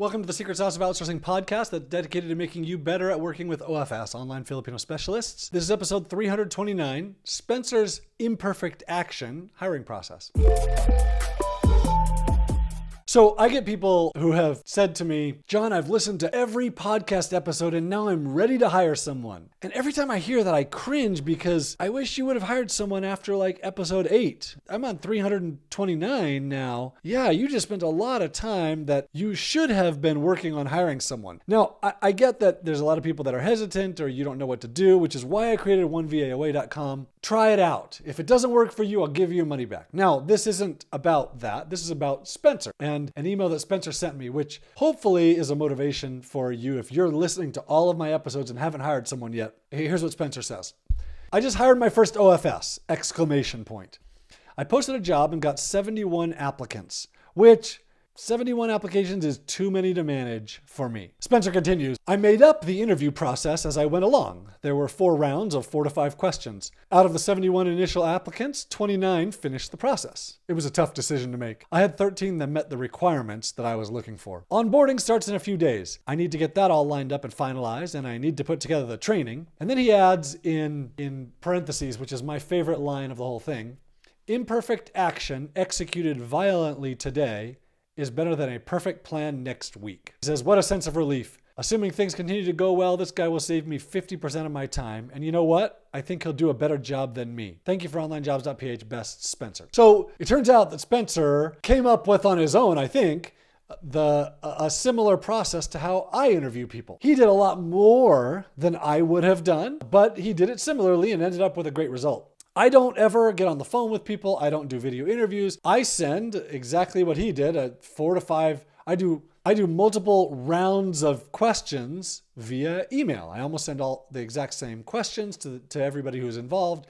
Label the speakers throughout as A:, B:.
A: Welcome to the Secret Sauce of Outsourcing podcast that's dedicated to making you better at working with OFS, online Filipino specialists. This is episode 329, Spencer's Imperfect Action hiring process. So I get people who have said to me, John, I've listened to every podcast episode and now I'm ready to hire someone. And every time I hear that, I cringe because I wish you would have hired someone after like episode 8. I'm on 329 now. Yeah, you just spent a lot of time that you should have been working on hiring someone. Now, I get that there's a lot of people that are hesitant or you don't know what to do, which is why I created virtualassistant.com. Try it out. If it doesn't work for you, I'll give you your money back. Now, this isn't about that. This is about Spencer and an email that Spencer sent me, which hopefully is a motivation for you if you're listening to all of my episodes and haven't hired someone yet. Here's what Spencer says. I just hired my first OFS, exclamation point. I posted a job and got 71 applicants, which 71 applications is too many to manage for me. Spencer continues, I made up the interview process as I went along. There were 4 rounds of 4 to 5 questions. Out of the 71 initial applicants, 29 finished the process. It was a tough decision to make. I had 13 that met the requirements that I was looking for. Onboarding starts in a few days. I need to get that all lined up and finalized, and I need to put together the training. And then he adds in parentheses, which is my favorite line of the whole thing, imperfect action executed violently today is better than a perfect plan next week. He says, what a sense of relief. Assuming things continue to go well, this guy will save me 50% of my time. And you know what? I think he'll do a better job than me. Thank you for Onlinejobs.ph, best Spencer. So it turns out that Spencer came up with on his own, I think, a similar process to how I interview people. He did a lot more than I would have done, but he did it similarly and ended up with a great result. I don't ever get on the phone with people. I don't do video interviews. I send exactly what he did, 4 to 5. I do multiple rounds of questions via email. I almost send all the exact same questions to everybody who's involved.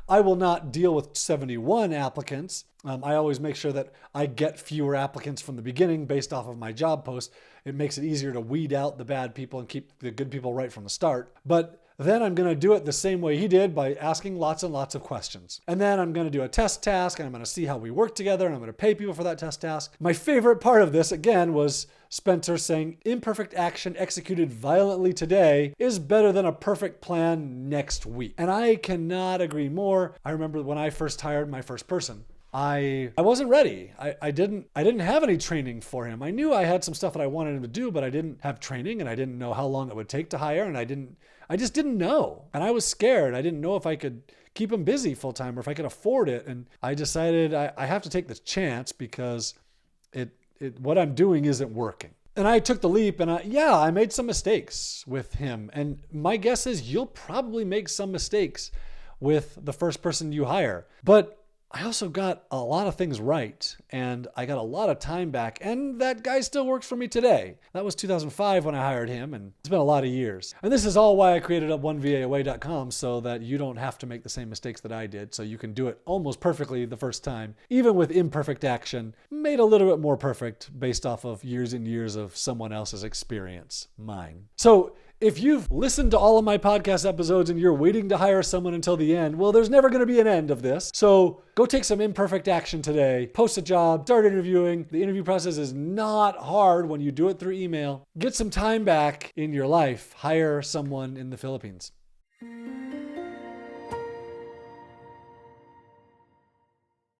A: I will not deal with 71 applicants. I always make sure that I get fewer applicants from the beginning based off of my job post. It makes it easier to weed out the bad people and keep the good people right from the start. But then I'm going to do it the same way he did by asking lots and lots of questions. And then I'm going to do a test task and I'm going to see how we work together and I'm going to pay people for that test task. My favorite part of this, again, was Spencer saying imperfect action executed violently today is better than a perfect plan next week. And I cannot agree more. I remember when I first hired my first person, I wasn't ready. I didn't have any training for him. I knew I had some stuff that I wanted him to do, but I didn't have training and I didn't know how long it would take to hire and I just didn't know. And I was scared. I didn't know if I could keep him busy full time or if I could afford it. And I decided I have to take this chance because what I'm doing isn't working. And I took the leap and I made some mistakes with him. And my guess is you'll probably make some mistakes with the first person you hire. But I also got a lot of things right and I got a lot of time back and that guy still works for me today. That was 2005 when I hired him and it's been a lot of years. And this is all why I created up virtualassistant.com so that you don't have to make the same mistakes that I did. So you can do it almost perfectly the first time, even with imperfect action, made a little bit more perfect based off of years and years of someone else's experience, mine. So if you've listened to all of my podcast episodes and you're waiting to hire someone until the end, well, there's never going to be an end of this. So go take some imperfect action today, post a job, start interviewing. The interview process is not hard when you do it through email. Get some time back in your life. Hire someone in the Philippines.